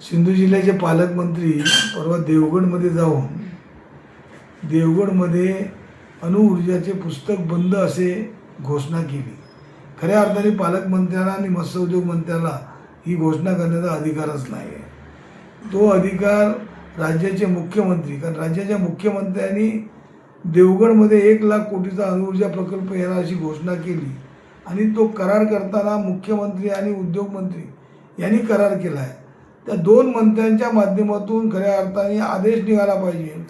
सिंधू जिल्ह्याचे पालकमंत्री परवा देवगडमध्ये जाऊन देवगडमध्ये अणुऊर्जाचे पुस्तक बंद असे घोषणा केली। खऱ्या अर्थाने पालकमंत्र्याला आणि मत्स्य उद्योग मंत्र्याला ही घोषणा करण्याचा अधिकारच नाही आहे। तो अधिकार राज्याचे मुख्यमंत्री, कारण राज्याच्या मुख्यमंत्र्यांनी देवगडमध्ये 1,00,000 कोटीचा अणुऊर्जा प्रकल्प येणार अशी घोषणा केली आणि तो करार करताना मुख्यमंत्री आणि उद्योगमंत्री यांनी करार केला आहे। त्या दोन मंत्र्यांच्या माध्यमातून खऱ्या अर्थाने आदेश निघाला पाहिजे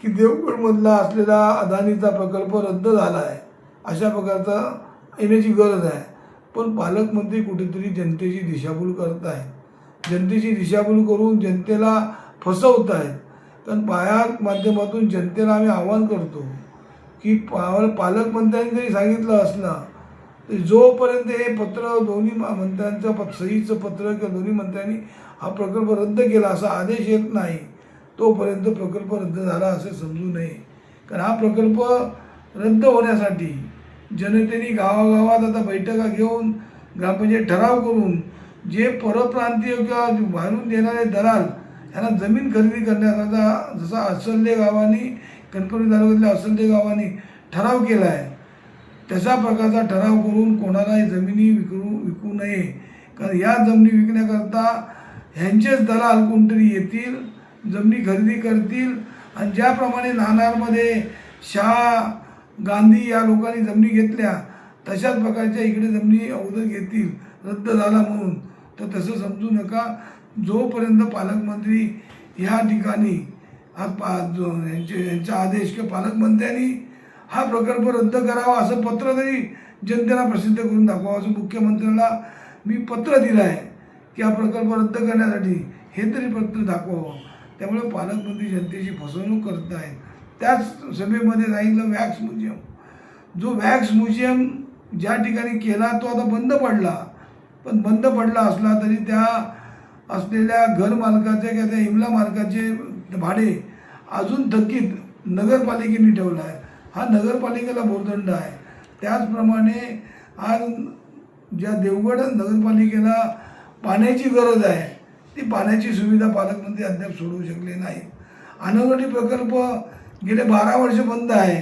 की देवगडमधला असलेला अदानीचा प्रकल्प रद्द झाला आहे, अशा प्रकारचा येण्याची गरज आहे। पण पालकमंत्री कुठेतरी जनतेची दिशाभूल करत आहेत, जनतेची दिशाभूल करून जनतेला फसवत आहेत। कारण पाया माध्यमातून जनतेला आम्ही आवाहन करतो की पालकमंत्र्यांनी जरी सांगितलं असलं तर जोपर्यंत हे पत्र दोन्ही मंत्र्यांचं सहीचं पत्र किंवा दोन्ही मंत्र्यांनी हा प्रकल्प रद्द केला असा आदेश येत नाही तोपर्यंत प्रकल्प रद्द झाला असे समजू नये। कारण हा प्रकल्प रद्द होण्यासाठी जनतेने गावागावात आता बैठका घेऊन ग्रामपंचायत ठराव करून जे परप्रांतीय किंवा बाहेरून येणारे दलाल यांना जमीन खरेदी करण्याचा जसा असल्ले गावांनी कणकवली तालुक्यातल्या असल्ले गावांनी ठराव केला आहे तशा प्रकारचा ठराव करून कोणालाही जमिनी विकू नये। कारण या जमिनी विकण्याकरता ह्यांचेच दलाल कोणतरी येतील, जमिनी खरेदी करतील आणि ज्याप्रमाणे नाणारमध्ये शाह, गांधी या लोकांनी जमिनी घेतल्या तशाच प्रकारच्या इकडे जमिनी अगोदर घेतील रद्द झाला म्हणून। तर तसं समजू नका। जोपर्यंत पालकमंत्री या ठिकाणी यांचा आदेश किंवा पालकमंत्र्यांनी हा प्रकल्प रद्द करावा असं पत्र तरी जनतेला प्रसिद्ध करून दाखवा असं मुख्यमंत्र्याला मी पत्र दिलं आहे की हा प्रकल्प रद्द करण्यासाठी हे तरी पत्र दाखवावं। त्यामुळे पालकमंत्री जनतेची फसवणूक करत आहेत। त्याच सभेमध्ये सांगितलं वॅक्स म्युझियम, जो वॅक्स म्युझियम ज्या ठिकाणी केला तो आता बंद पडला, पण बंद पडला असला तरी त्या असलेल्या घरमालकाचे किंवा त्या इमला मालकाचे भाडे अजून थकीत नगरपालिकेने ठेवला आहे। हा नगरपालिकेला भोर्दंड आहे। त्याचप्रमाणे आज ज्या देवगड नगरपालिकेला पाण्याची गरज आहे ती पाण्याची सुविधा पालकमंत्री अद्याप सोडवू शकले नाही। अनवटी प्रकल्प गेले 12 वर्ष बंद आहे।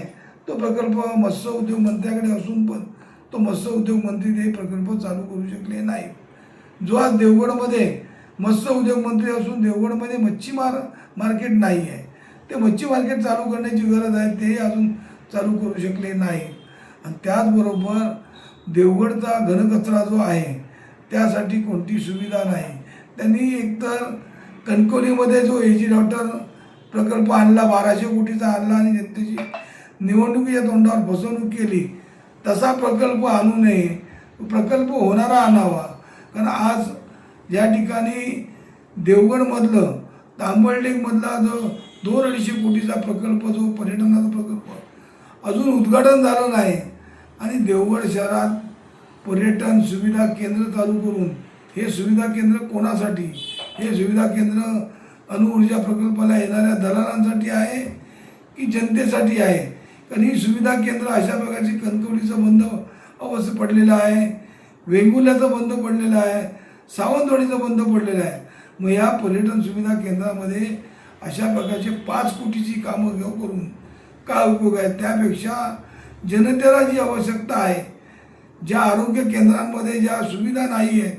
तो प्रकल्प मत्स्य उद्योग मंत्र्याकडे असून पण तो मत्स्य उद्योग मंत्री ते प्रकल्प चालू करू शकले नाही। जो आज देवगडमध्ये मत्स्य उद्योग मंत्री असून देवगडमध्ये मच्छी मार्केट नाही आहे, ते मच्छी मार्केट चालू करण्याची गरज आहे, ते अजून चालू करू शकले नाही। आणि त्याचबरोबर देवगडचा घनकचरा जो आहे त्यासाठी कोणती सुविधा नाही। त्यांनी एकतर कणकवलीमध्ये जो एजी डॉक्टर प्रकल्प आणला 1200 कोटीचा आणला आणि जनतेची निवडणुकीच्या तोंडावर फसवणूक केली, तसा प्रकल्प आणू नये, प्रकल्प होणारा आणावा। कारण आज ज्या ठिकाणी देवगडमधलं तांबळलेकमधला जो 200-250 कोटीचा प्रकल्प जो पर्यटनाचा प्रकल्प अजून उद्घाटन झालं नाही आणि देवगड शहरात पर्यटन सुविधा केंद्र चालू करून हे सुविधा केंद्र कोणासाठी, हे सुविधा केंद्र अणुऊर्जा प्रकल्पाला येणाऱ्या दलालांसाठी आहे की जनतेसाठी आहे? कारण ही सुविधा केंद्र अशा प्रकारची कणकवलीचं बंद अवस्थेत पडलेलं आहे, वेंगुर्ल्याचं बंद पडलेलं आहे, सावंतवाडीचं बंद पडलेलं आहे। मग या पर्यटन सुविधा केंद्रामध्ये अशा प्रकारचे 5 कोटीची कामं करून काय उपयोग आहे? त्यापेक्षा जनतेला जी आवश्यकता आहे, ज्या आरोग्य केंद्रांमध्ये ज्या सुविधा नाही आहेत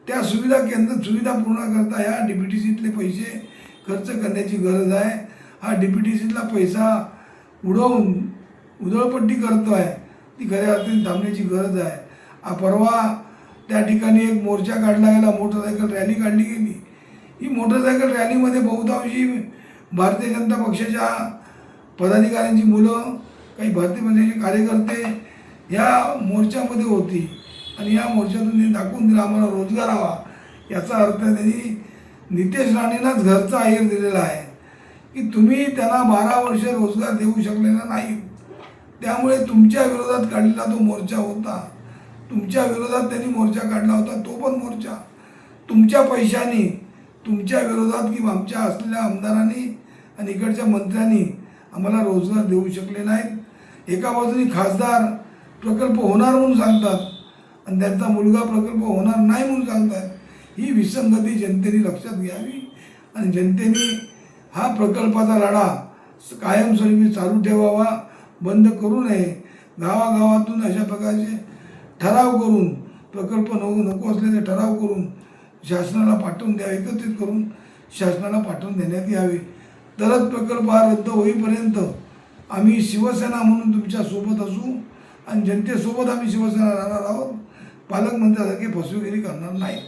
त्या सुविधा पूर्ण करता ह्या DPTCतले पैसे खर्च करण्याची गरज आहे। हा DPTCतला पैसा उडवून उधळपट्टी करतो आहे, ती खऱ्या अर्थाने थांबण्याची गरज आहे। परवा त्या ठिकाणी एक मोर्चा काढला गेला, मोटरसायकल रॅली काढली गेली। ही मोटरसायकल रॅलीमध्ये बहुतांशी भारतीय जनता पक्षाच्या पदाधिकाऱ्यांची मुलं, काही भारतीय पक्षाचे कार्यकर्ते या मोर्चामध्ये होती आणि या मोर्चातून त्यांनी दाखवून दिला आम्हाला रोजगार हवा। याचा अर्थ त्यांनी नितेश राणेंनाच घरचा आहेर दिलेला आहे की तुम्ही त्यांना 12 वर्ष रोजगार देऊ शकलेला नाही, त्यामुळे तुमच्या विरोधात काढलेला तो मोर्चा होता, तुमच्या विरोधात त्यांनी मोर्चा काढला होता, तो पण मोर्चा तुमच्या पैशाने तुमच्या विरोधात किंवा आमच्या असलेल्या आमदारांनी आणि इकडच्या मंत्र्यांनी आम्हाला रोजगार देऊ शकले नाहीत। एका बाजूने खासदार प्रकल्प होणार म्हणून सांगतात आणि त्यांचा मुलगा प्रकल्प होणार नाही म्हणून सांगतात। ही विसंगती जनतेने लक्षात घ्यावी आणि जनतेने हा प्रकल्पाचा लढा कायमस्वरूपी चालू ठेवावा, बंद करू नये. गावागावातून अशा प्रकारचे ठराव करून प्रकल्प नको असलेले ठराव करून शासनाला पाठवून द्यावे, एकत्रित करून शासनाला पाठवून देण्यात यावे. तरच प्रकल्प हा रद्द होईपर्यंत आम्ही शिवसेना म्हणून तुमच्या सोबत असू आणि जनतेसोबत आम्ही शिवसेना राहणार आहोत. पालकमंत्र्यासारखी फसवेगिरी करणार नाही.